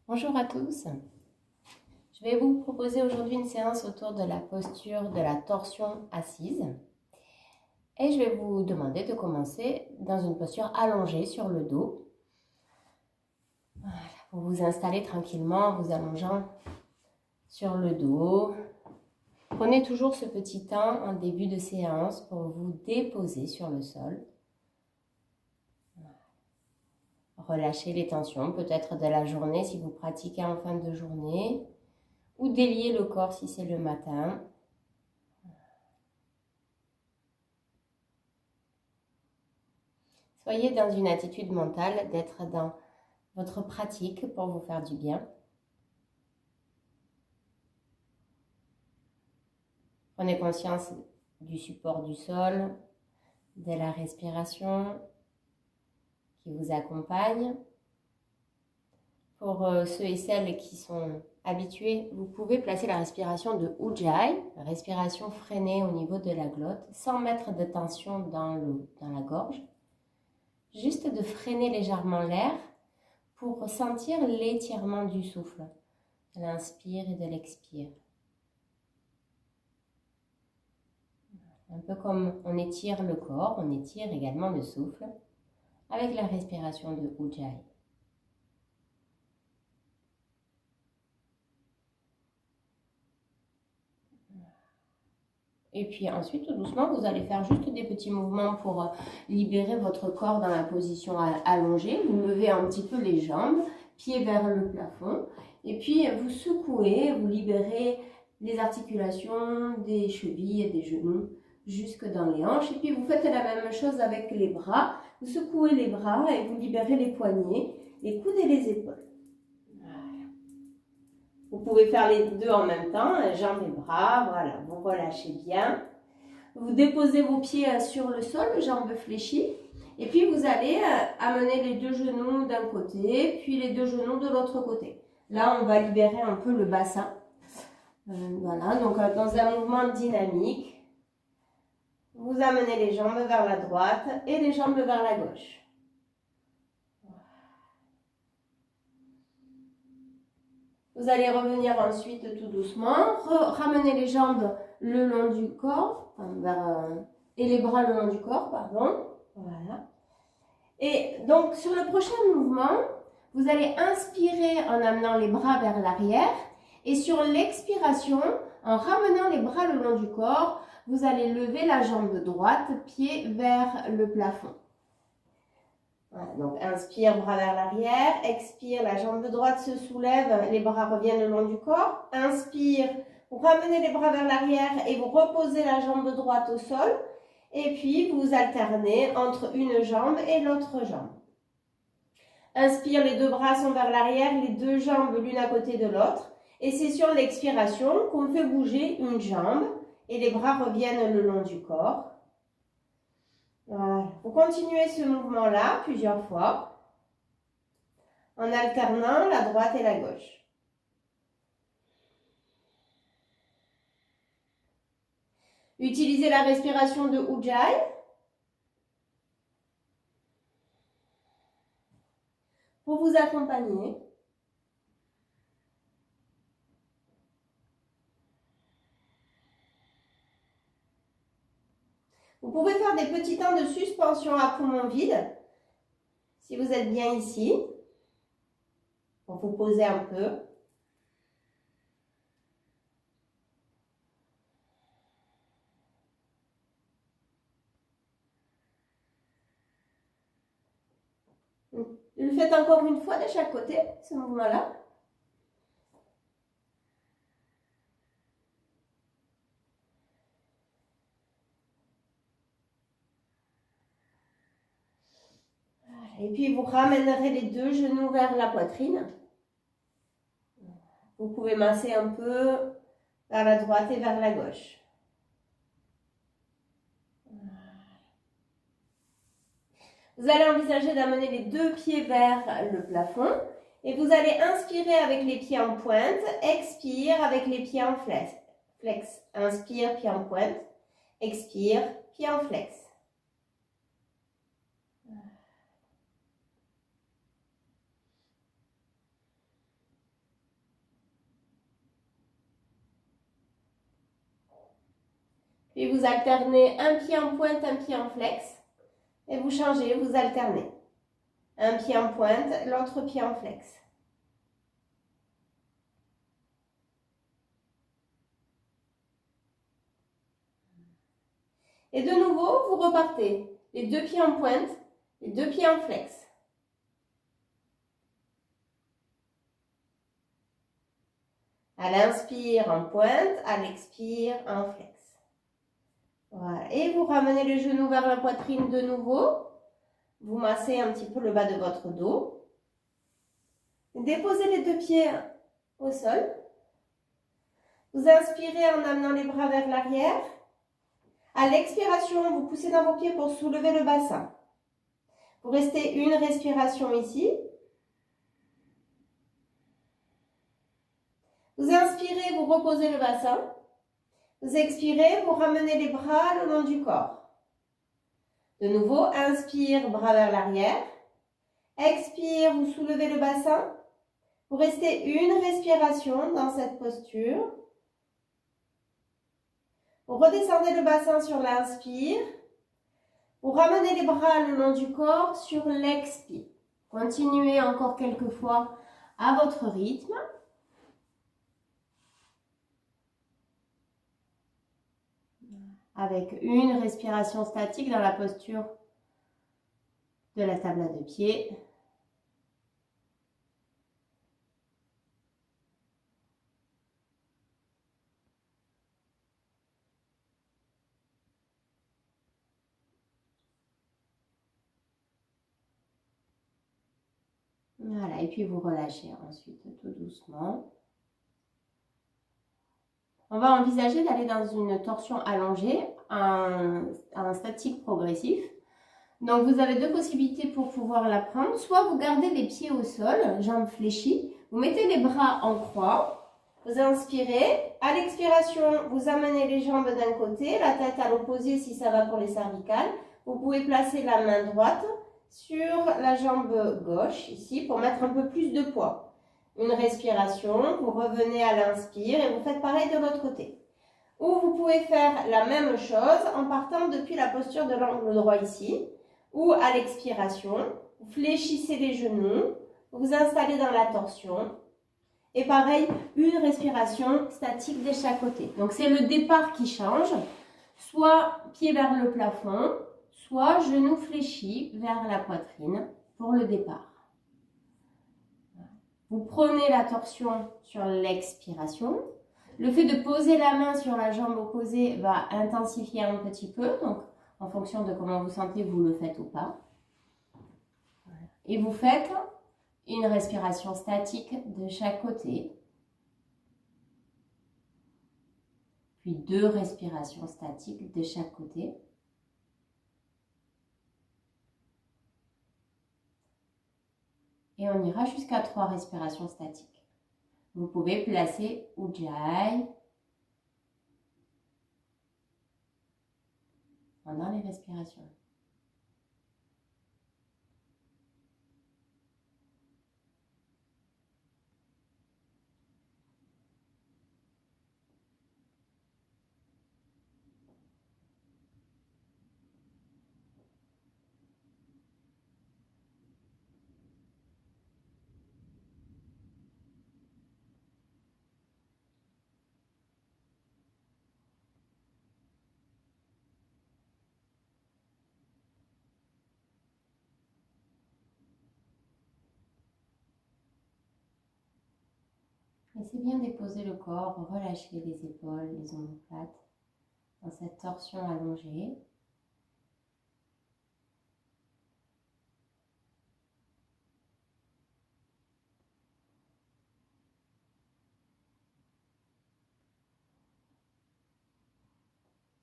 Bonjour à tous. Je vais vous proposer aujourd'hui une séance autour de la posture de la torsion assise. Et je vais vous demander de commencer dans une posture allongée sur le dos. Voilà, vous vous installez tranquillement en vous allongeant sur le dos. Prenez toujours ce petit temps en début de séance pour vous déposer sur le sol. Relâchez les tensions, peut-être de la journée si vous pratiquez en fin de journée, ou délier le corps si c'est le matin. Soyez dans une attitude mentale d'être dans votre pratique pour vous faire du bien. Prenez conscience du support du sol, de la respiration qui vous accompagne. Pour ceux et celles qui sont habitués, vous pouvez placer la respiration de Ujjayi, respiration freinée au niveau de la glotte, sans mettre de tension dans la gorge. Juste de freiner légèrement l'air pour sentir l'étirement du souffle, de l'inspire et de l'expire. Un peu comme on étire le corps, on étire également le souffle avec la respiration de Ujjayi. Et puis ensuite, tout doucement, vous allez faire juste des petits mouvements pour libérer votre corps dans la position allongée. Vous levez un petit peu les jambes, pieds vers le plafond. Et puis vous secouez, vous libérez les articulations des chevilles et des genoux jusque dans les hanches. Et puis vous faites la même chose avec les bras. Vous secouez les bras et vous libérez les poignets, les coudes et les épaules. Vous pouvez faire les deux en même temps, jambes et bras, voilà, vous relâchez bien. Vous déposez vos pieds sur le sol, jambes fléchies. Et puis vous allez amener les deux genoux d'un côté, puis les deux genoux de l'autre côté. Là, on va libérer un peu le bassin. Voilà, donc dans un mouvement dynamique, vous amenez les jambes vers la droite et les jambes vers la gauche. Vous allez revenir ensuite tout doucement, ramener les jambes le long du corps, et les bras le long du corps, pardon. Voilà. Et donc sur le prochain mouvement, vous allez inspirer en amenant les bras vers l'arrière, et sur l'expiration, en ramenant les bras le long du corps, vous allez lever la jambe droite, pied vers le plafond. Voilà, donc inspire, bras vers l'arrière, expire, la jambe droite se soulève, les bras reviennent le long du corps. Inspire, vous ramenez les bras vers l'arrière et vous reposez la jambe droite au sol. Et puis vous alternez entre une jambe et l'autre jambe. Inspire, les deux bras sont vers l'arrière, les deux jambes l'une à côté de l'autre. Et c'est sur l'expiration qu'on fait bouger une jambe et les bras reviennent le long du corps. Voilà. Vous continuez ce mouvement-là plusieurs fois en alternant la droite et la gauche. Utilisez la respiration de Ujjayi. Pour vous accompagner. Vous pouvez faire des petits temps de suspension à poumon vide, si vous êtes bien ici, pour vous poser un peu. Le faites encore une fois de chaque côté, ce mouvement-là. Et puis vous ramènerez les deux genoux vers la poitrine. Vous pouvez masser un peu vers la droite et vers la gauche. Vous allez envisager d'amener les deux pieds vers le plafond et vous allez inspirer avec les pieds en pointe, expire avec les pieds en flex. Inspire, pied en pointe, expire, pied en flex. Puis vous alternez un pied en pointe, un pied en flex. Et vous changez, vous alternez. Un pied en pointe, l'autre pied en flex. Et de nouveau, vous repartez. Les deux pieds en pointe, les deux pieds en flex. À l'inspire en pointe, à l'expire en flex. Voilà. Et vous ramenez les genoux vers la poitrine de nouveau. Vous massez un petit peu le bas de votre dos. Déposez les deux pieds au sol. Vous inspirez en amenant les bras vers l'arrière. À l'expiration, vous poussez dans vos pieds pour soulever le bassin. Vous restez une respiration ici. Vous inspirez, vous reposez le bassin. Vous expirez, vous ramenez les bras le long du corps. De nouveau, inspire, bras vers l'arrière. Expire, vous soulevez le bassin. Vous restez une respiration dans cette posture. Vous redescendez le bassin sur l'inspire. Vous ramenez les bras le long du corps sur l'expire. Continuez encore quelques fois à votre rythme. Avec une respiration statique dans la posture de la table à deux pieds. Voilà, et puis vous relâchez ensuite tout doucement. On va envisager d'aller dans une torsion allongée, un statique progressif. Donc vous avez deux possibilités pour pouvoir la prendre. Soit vous gardez les pieds au sol, jambes fléchies. Vous mettez les bras en croix. Vous inspirez. À l'expiration, vous amenez les jambes d'un côté, la tête à l'opposé si ça va pour les cervicales. Vous pouvez placer la main droite sur la jambe gauche, ici, pour mettre un peu plus de poids. Une respiration, vous revenez à l'inspire et vous faites pareil de l'autre côté. Ou vous pouvez faire la même chose en partant depuis la posture de l'angle droit ici. Ou à l'expiration, vous fléchissez les genoux, vous installez dans la torsion. Et pareil, une respiration statique de chaque côté. Donc c'est le départ qui change, soit pied vers le plafond, soit genoux fléchis vers la poitrine pour le départ. Vous prenez la torsion sur l'expiration. Le fait de poser la main sur la jambe opposée va intensifier un petit peu, donc en fonction de comment vous sentez, vous le faites ou pas. Et vous faites une respiration statique de chaque côté. Puis deux respirations statiques de chaque côté. Et on ira jusqu'à 3 respirations statiques. Vous pouvez placer Ujjayi pendant les respirations. Laissez bien déposer le corps, relâchez les épaules, les omoplates dans cette torsion allongée.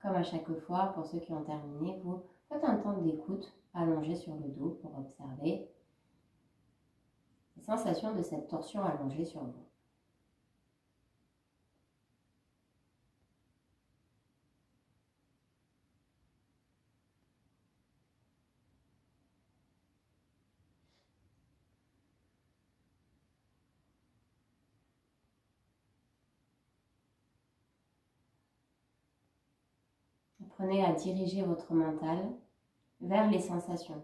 Comme à chaque fois, pour ceux qui ont terminé, vous faites un temps d'écoute allongé sur le dos pour observer les sensations de cette torsion allongée sur vous. apprenez à diriger votre mental vers les sensations,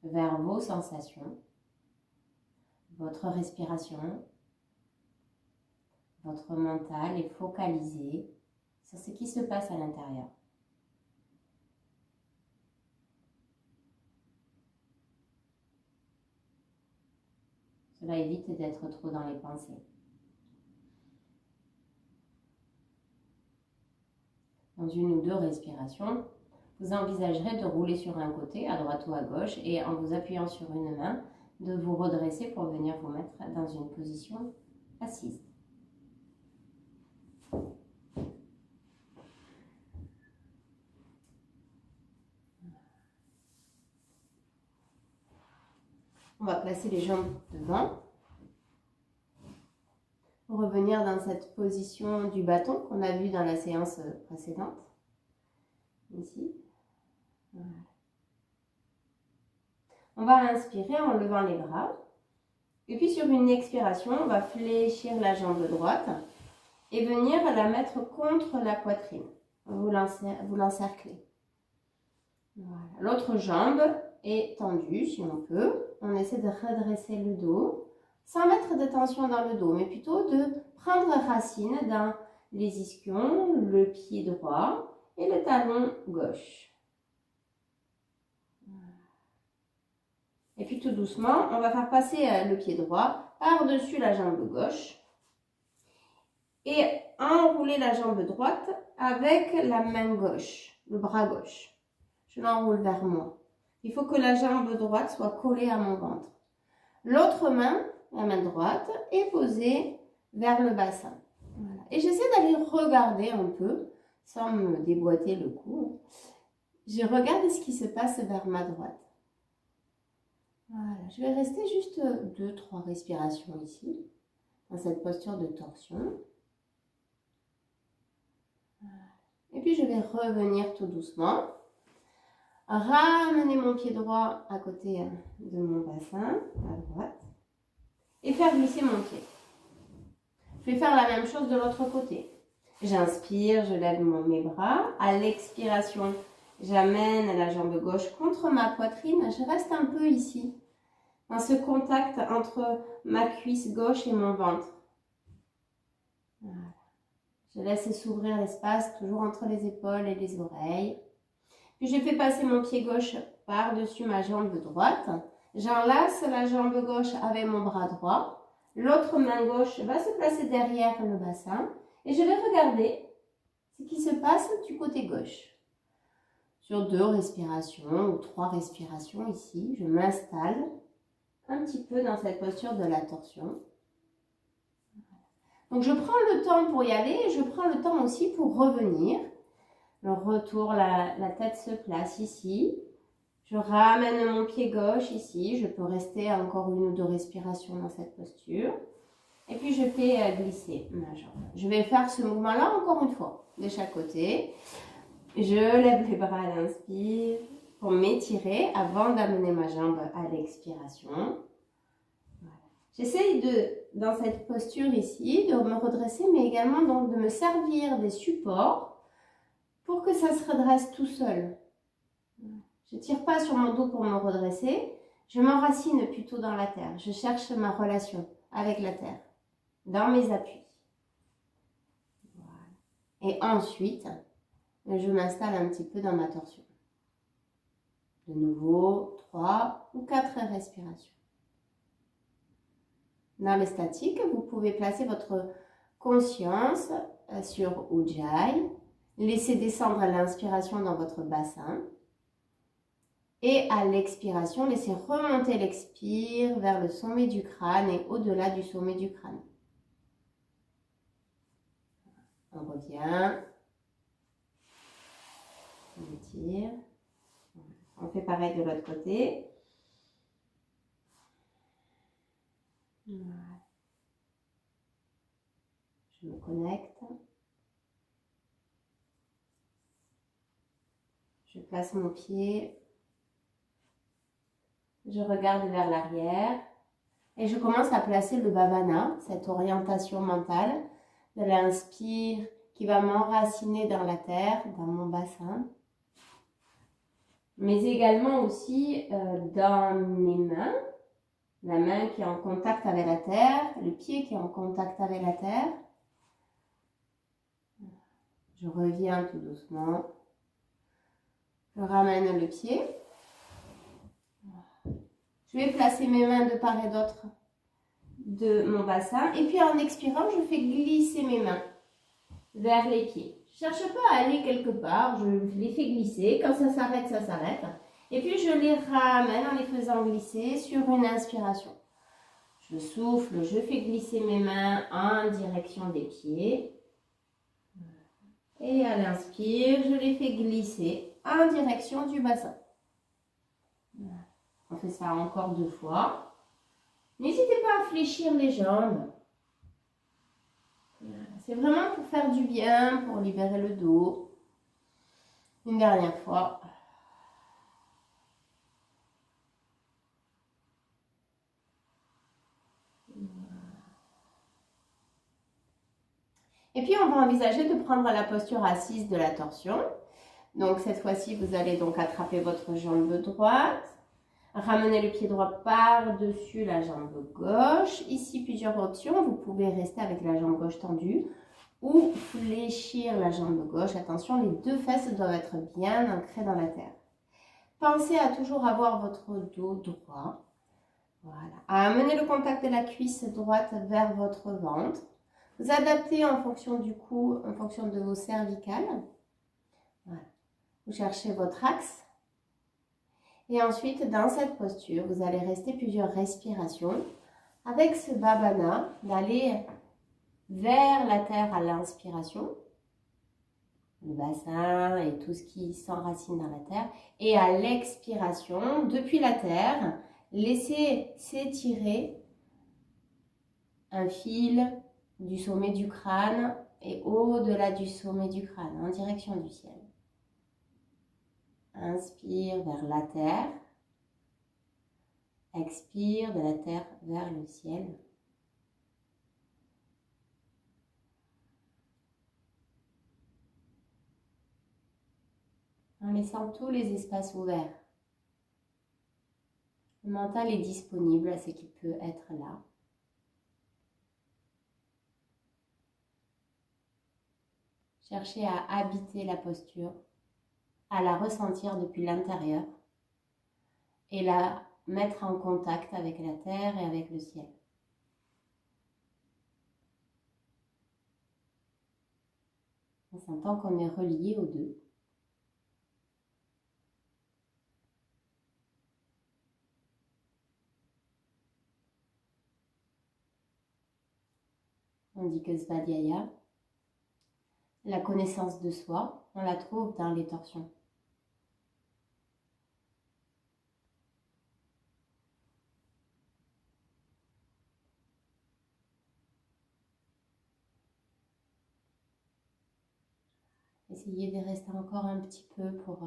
vers vos sensations, votre respiration. Votre mental est focalisé sur ce qui se passe à l'intérieur. Cela évite d'être trop dans les pensées. Dans une ou deux respirations, vous envisagerez de rouler sur un côté, à droite ou à gauche, et en vous appuyant sur une main, de vous redresser pour venir vous mettre dans une position assise. On va placer les jambes devant. Revenir dans cette position du bâton qu'on a vu dans la séance précédente. Ici. Voilà. On va inspirer en levant les bras. Et puis sur une expiration, on va fléchir la jambe droite et venir la mettre contre la poitrine. Vous l'encerclez. Voilà. L'autre jambe est tendue si on peut. On essaie de redresser le dos sans mettre de tension dans le dos, mais plutôt de prendre racine dans les ischions, le pied droit et le talon gauche. Et puis tout doucement, on va faire passer le pied droit par-dessus la jambe gauche et enrouler la jambe droite avec la main gauche, le bras gauche. Je l'enroule vers moi. Il faut que la jambe droite soit collée à mon ventre. L'autre main, la main droite, est posée vers le bassin. Voilà. Et j'essaie d'aller regarder un peu, sans me déboîter le cou. Je regarde ce qui se passe vers ma droite. Voilà. Je vais rester juste 2-3 respirations ici, dans cette posture de torsion. Voilà. Et puis je vais revenir tout doucement. Ramener mon pied droit à côté de mon bassin, à droite, et faire glisser mon pied. Je vais faire la même chose de l'autre côté. J'inspire, je lève mes bras. À l'expiration, j'amène la jambe gauche contre ma poitrine. Je reste un peu ici, dans ce contact entre ma cuisse gauche et mon ventre. Voilà. Je laisse s'ouvrir l'espace, toujours entre les épaules et les oreilles. Puis je fais passer mon pied gauche par-dessus ma jambe droite. J'enlace la jambe gauche avec mon bras droit. L'autre main gauche va se placer derrière le bassin. Et je vais regarder ce qui se passe du côté gauche. Sur 2 respirations ou 3 respirations ici, je m'installe un petit peu dans cette posture de la torsion. Donc je prends le temps pour y aller et je prends le temps aussi pour revenir. Le retour, la tête se place ici. Je ramène mon pied gauche ici. Je peux rester encore 1 ou 2 respirations dans cette posture. Et puis je fais glisser ma jambe. Je vais faire ce mouvement-là encore une fois, de chaque côté. Je lève les bras à l'inspire pour m'étirer avant d'amener ma jambe à l'expiration. Voilà. J'essaye dans cette posture ici, de me redresser, mais également donc de me servir des supports pour que ça se redresse tout seul. Je ne tire pas sur mon dos pour me redresser, je m'enracine plutôt dans la terre. Je cherche ma relation avec la terre, dans mes appuis. Voilà. Et ensuite, je m'installe un petit peu dans ma torsion. De nouveau, 3 ou 4 respirations. Dans le statique, vous pouvez placer votre conscience sur Ujjayi. Laissez descendre l'inspiration dans votre bassin. Et à l'expiration, laissez remonter l'expire vers le sommet du crâne et au-delà du sommet du crâne. On revient. On étire. On fait pareil de l'autre côté. Voilà. Je me connecte. Je place mon pied. Je regarde vers l'arrière. Et je commence à placer le bhavana, cette orientation mentale de l'inspire qui va m'enraciner dans la terre, dans mon bassin. Mais également aussi dans mes mains. La main qui est en contact avec la terre, le pied qui est en contact avec la terre. Je reviens tout doucement. Je ramène le pied. Je vais placer mes mains de part et d'autre de mon bassin. Et puis en expirant, je fais glisser mes mains vers les pieds. Je ne cherche pas à aller quelque part, je les fais glisser. Quand ça s'arrête, ça s'arrête. Et puis je les ramène en les faisant glisser sur une inspiration. Je souffle, je fais glisser mes mains en direction des pieds. Et à l'inspire, je les fais glisser en direction du bassin. On fait ça encore 2 fois. N'hésitez pas à fléchir les jambes. C'est vraiment pour faire du bien, pour libérer le dos. Une dernière fois. Et puis, on va envisager de prendre la posture assise de la torsion. Donc, cette fois-ci, vous allez donc attraper votre jambe droite. Ramener le pied droit par-dessus la jambe gauche. Ici, plusieurs options. Vous pouvez rester avec la jambe gauche tendue ou fléchir la jambe gauche. Attention, les 2 fesses doivent être bien ancrées dans la terre. Pensez à toujours avoir votre dos droit. Voilà. À amener le contact de la cuisse droite vers votre ventre. Vous adaptez en fonction du cou, en fonction de vos cervicales. Voilà. Vous cherchez votre axe. Et ensuite, dans cette posture, vous allez rester plusieurs respirations avec ce Babana, d'aller vers la terre à l'inspiration, le bassin et tout ce qui s'enracine dans la terre. Et à l'expiration, depuis la terre, laissez s'étirer un fil du sommet du crâne et au-delà du sommet du crâne, en direction du ciel. Inspire vers la terre. Expire de la terre vers le ciel. En laissant tous les espaces ouverts. Le mental est disponible à ce qui peut être là. Cherchez à habiter la posture, à la ressentir depuis l'intérieur et la mettre en contact avec la terre et avec le ciel. On s'entend qu'on est relié aux deux. On dit que Svadhyaya, la connaissance de soi, on la trouve dans les torsions. Essayez de rester encore un petit peu pour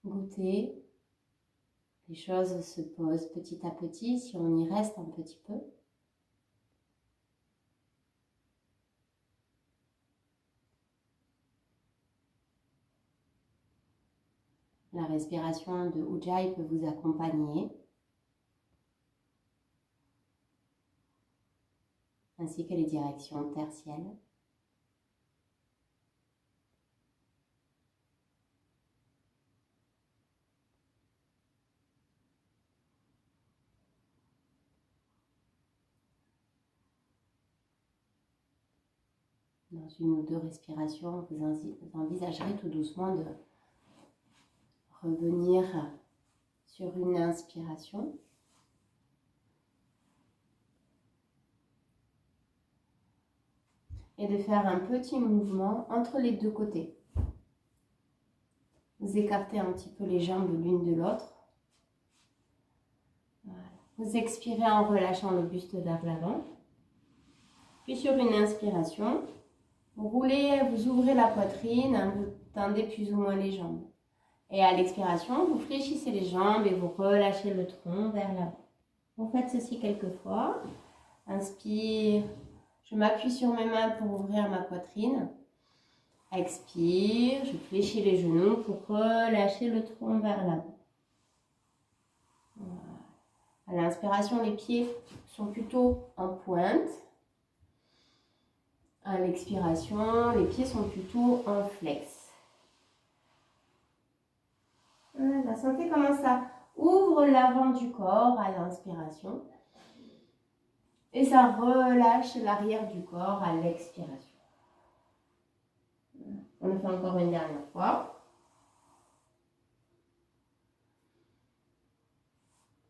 goûter. Les choses se posent petit à petit si on y reste un petit peu. La respiration de Ujjayi peut vous accompagner, ainsi que les directions tertielles. Dans 1 ou 2 respirations, vous envisagerez tout doucement de revenir sur une inspiration. Et de faire un petit mouvement entre les 2 côtés. Vous écartez un petit peu les jambes l'une de l'autre. Voilà. Vous expirez en relâchant le buste vers l'avant. Puis sur une inspiration, vous roulez, vous ouvrez la poitrine, vous tendez plus ou moins les jambes. Et à l'expiration, vous fléchissez les jambes et vous relâchez le tronc vers l'avant. Vous faites ceci quelques fois. Inspire. Je m'appuie sur mes mains pour ouvrir ma poitrine. Expire, je fléchis les genoux pour relâcher le tronc vers l'avant. Voilà. À l'inspiration, les pieds sont plutôt en pointe. À l'expiration, les pieds sont plutôt en flex. Voilà, sentez comment ça ouvre l'avant du corps à l'inspiration. Et ça relâche l'arrière du corps à l'expiration. On le fait encore une dernière fois.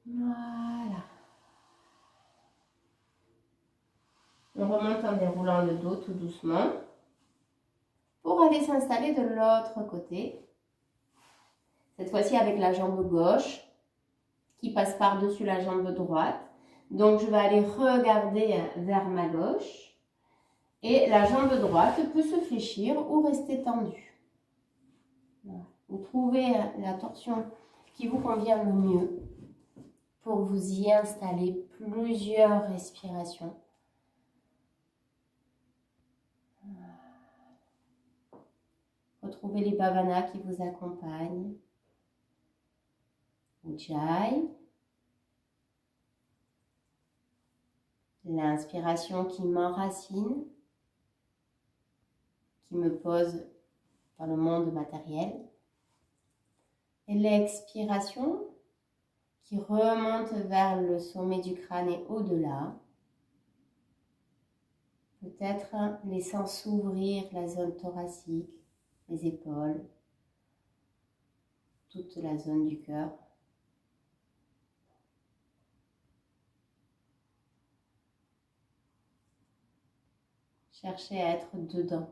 Voilà. On remonte en déroulant le dos tout doucement pour aller s'installer de l'autre côté. Cette fois-ci avec la jambe gauche qui passe par-dessus la jambe droite. Donc, je vais aller regarder vers ma gauche. Et la jambe droite peut se fléchir ou rester tendue. Voilà. Vous trouvez la torsion qui vous convient le mieux pour vous y installer plusieurs respirations. Retrouvez les bhavanas qui vous accompagnent. Ujjayi. L'inspiration qui m'enracine, qui me pose dans le monde matériel. Et l'expiration qui remonte vers le sommet du crâne et au-delà. Peut-être laissant s'ouvrir la zone thoracique, les épaules, toute la zone du cœur. Cherchez à être dedans,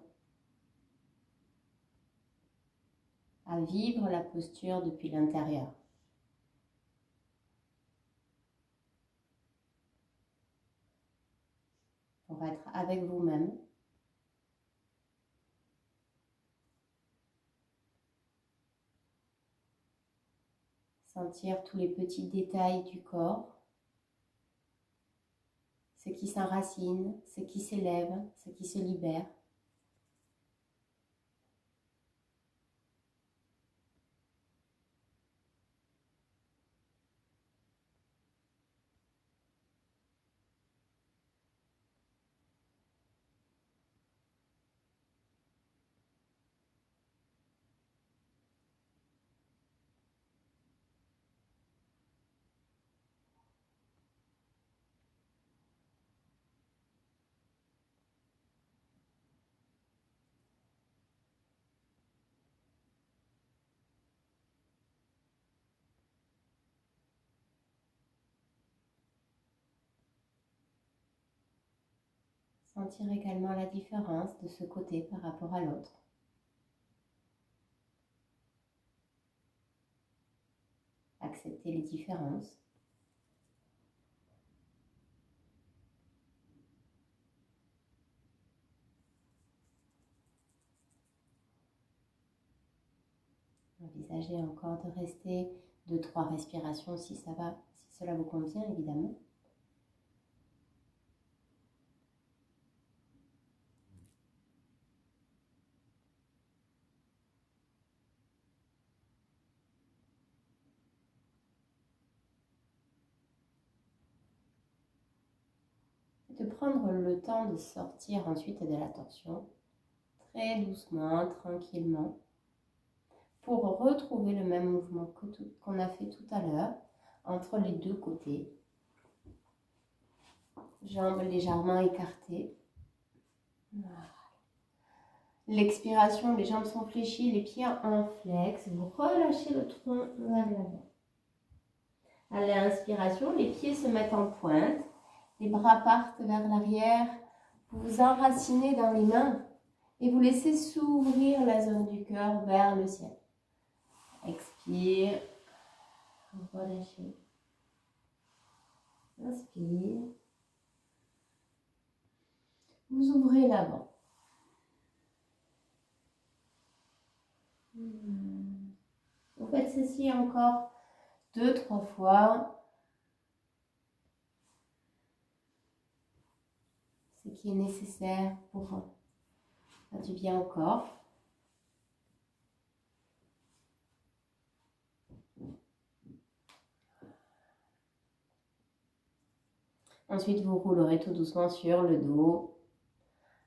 à vivre la posture depuis l'intérieur. Pour être avec vous-même. Sentir tous les petits détails du corps. Ce qui s'enracine, ce qui s'élève, ce qui se libère. Sentir également la différence de ce côté par rapport à l'autre. Accepter les différences. Envisagez encore de rester 2-3 respirations si ça va, si cela vous convient évidemment. De prendre le temps de sortir ensuite de la torsion, très doucement, tranquillement, pour retrouver le même mouvement qu'on a fait tout à l'heure, entre les deux côtés. Jambes légèrement écartées. Voilà. L'expiration, les jambes sont fléchies, les pieds en flex. Vous relâchez le tronc vers l'avant. À l'inspiration, les pieds se mettent en pointe. Les bras partent vers l'arrière, vous vous enracinez dans les mains et vous laissez s'ouvrir la zone du cœur vers le ciel. Expire, relâchez. Inspire. Vous ouvrez l'avant. Vous faites ceci encore 2-3 fois. Ce qui est nécessaire pour faire du bien au corps. Ensuite, vous roulerez tout doucement sur le dos,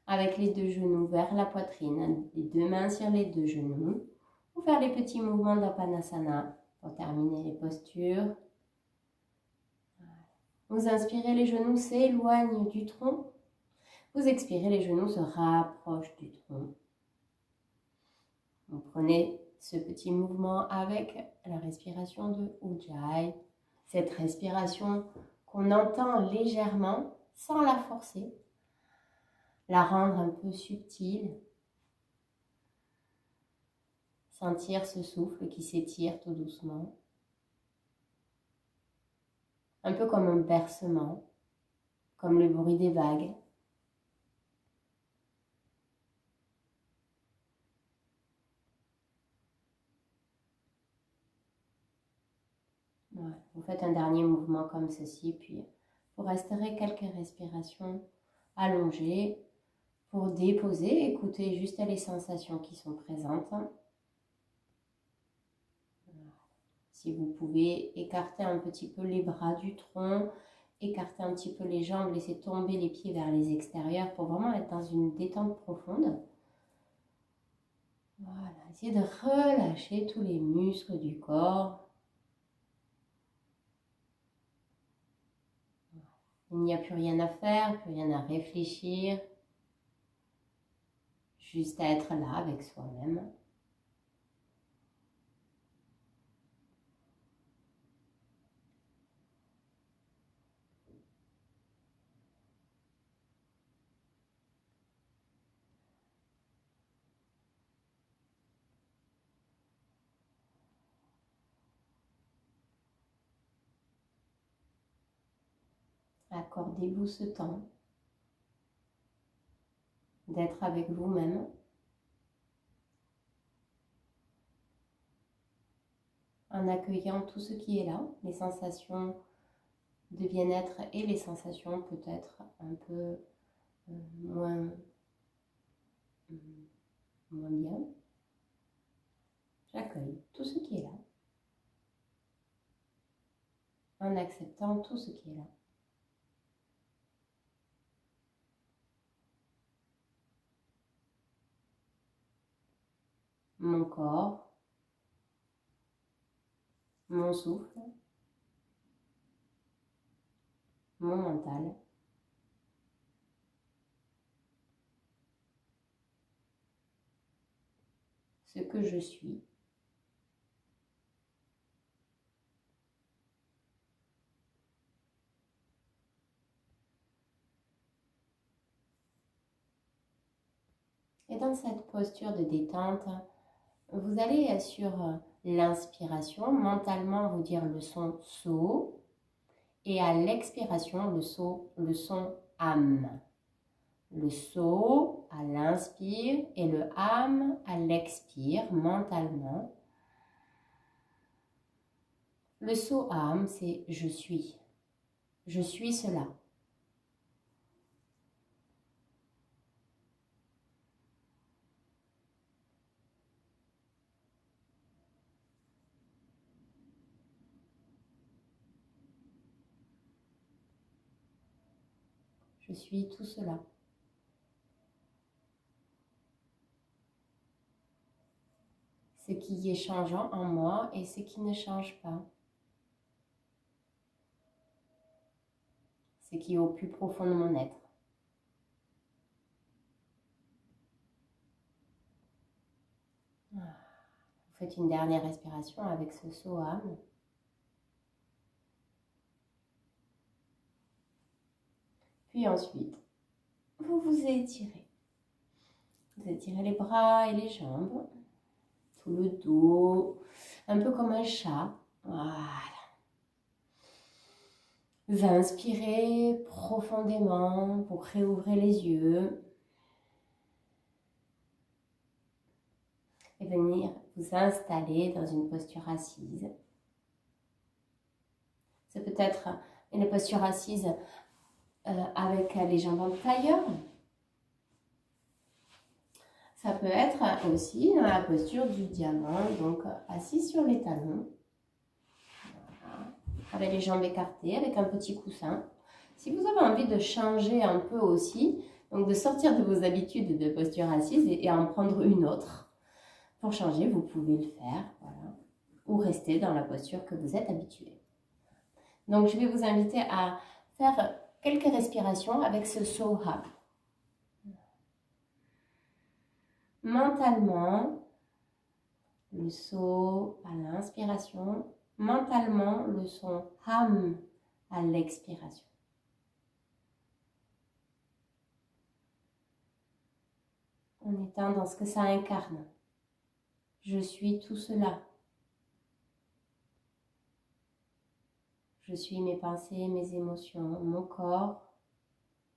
avec les 2 genoux vers la poitrine, les 2 mains sur les 2 genoux. Vous faire les petits mouvements d'Apanasana pour terminer les postures. Vous inspirez, les genoux s'éloignent du tronc. Vous expirez, les genoux se rapprochent du tronc. Vous prenez ce petit mouvement avec la respiration de Ujjayi. Cette respiration qu'on entend légèrement, sans la forcer, la rendre un peu subtile. Sentir ce souffle qui s'étire tout doucement. Un peu comme un bercement, comme le bruit des vagues. Voilà. Vous faites un dernier mouvement comme ceci, puis vous resterez quelques respirations allongées pour déposer, écouter juste les sensations qui sont présentes. Si vous pouvez écarter un petit peu les bras du tronc, écarter un petit peu les jambes, laisser tomber les pieds vers les extérieurs pour vraiment être dans une détente profonde. Voilà, essayez de relâcher tous les muscles du corps. Il n'y a plus rien à faire, plus rien à réfléchir. Juste à être là avec soi-même. Accordez-vous ce temps d'être avec vous-même. En accueillant tout ce qui est là, les sensations de bien-être et les sensations peut-être un peu moins bien. J'accueille tout ce qui est là, en acceptant tout ce qui est là. Mon corps, mon souffle, mon mental. Ce que je suis. Et dans cette posture de détente, vous allez sur l'inspiration, mentalement vous dire le son so, et à l'expiration le son am. Le so à l'inspire et le am à l'expire mentalement. Le so am, c'est je suis cela. Je suis tout cela. Ce qui est changeant en moi et ce qui ne change pas. Ce qui est au plus profond de mon être. Vous faites une dernière respiration avec ce soam. Puis ensuite, vous vous étirez. Vous étirez les bras et les jambes, tout le dos, un peu comme un chat. Voilà. Vous inspirez profondément pour réouvrir les yeux et venir vous installer dans une posture assise. C'est peut-être une posture assise avec les jambes en tailleur. Ça peut être aussi dans la posture du diamant, donc assis sur les talons, voilà, avec les jambes écartées, avec un petit coussin. Si vous avez envie de changer un peu aussi, donc de sortir de vos habitudes de posture assise et en prendre une autre, pour changer, vous pouvez le faire, voilà, ou rester dans la posture que vous êtes habitué. Donc, je vais vous inviter à faire quelques respirations avec ce Soha. Mentalement, le So à l'inspiration, mentalement, le son Ham à l'expiration. En étant dans ce que ça incarne. Je suis tout cela. Je suis mes pensées, mes émotions, mon corps,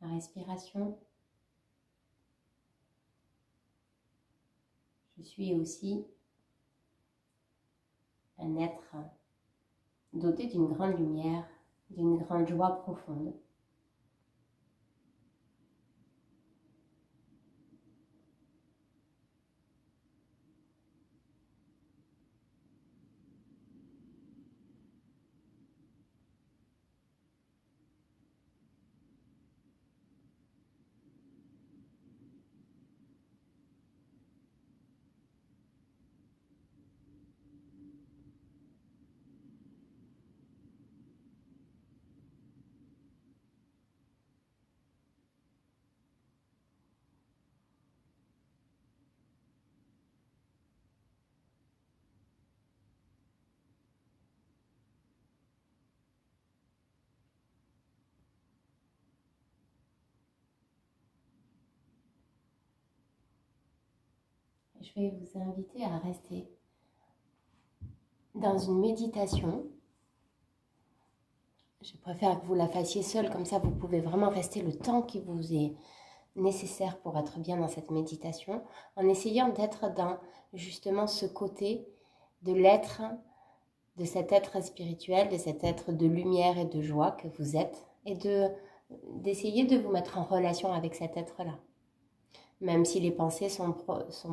ma respiration. Je suis aussi un être doté d'une grande lumière, d'une grande joie profonde. Je vais vous inviter à rester dans une méditation. Je préfère que vous la fassiez seule, comme ça vous pouvez vraiment rester le temps qui vous est nécessaire pour être bien dans cette méditation, en essayant d'être dans justement ce côté de l'être, de cet être spirituel, de cet être de lumière et de joie que vous êtes, et d'essayer de vous mettre en relation avec cet être-là. Même si les pensées sont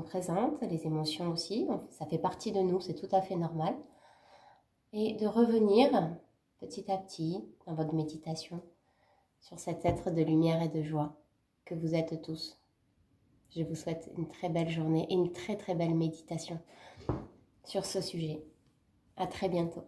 présentes, les émotions aussi, ça fait partie de nous, c'est tout à fait normal. Et de revenir petit à petit dans votre méditation sur cet être de lumière et de joie que vous êtes tous. Je vous souhaite une très belle journée et une très très belle méditation sur ce sujet. À très bientôt.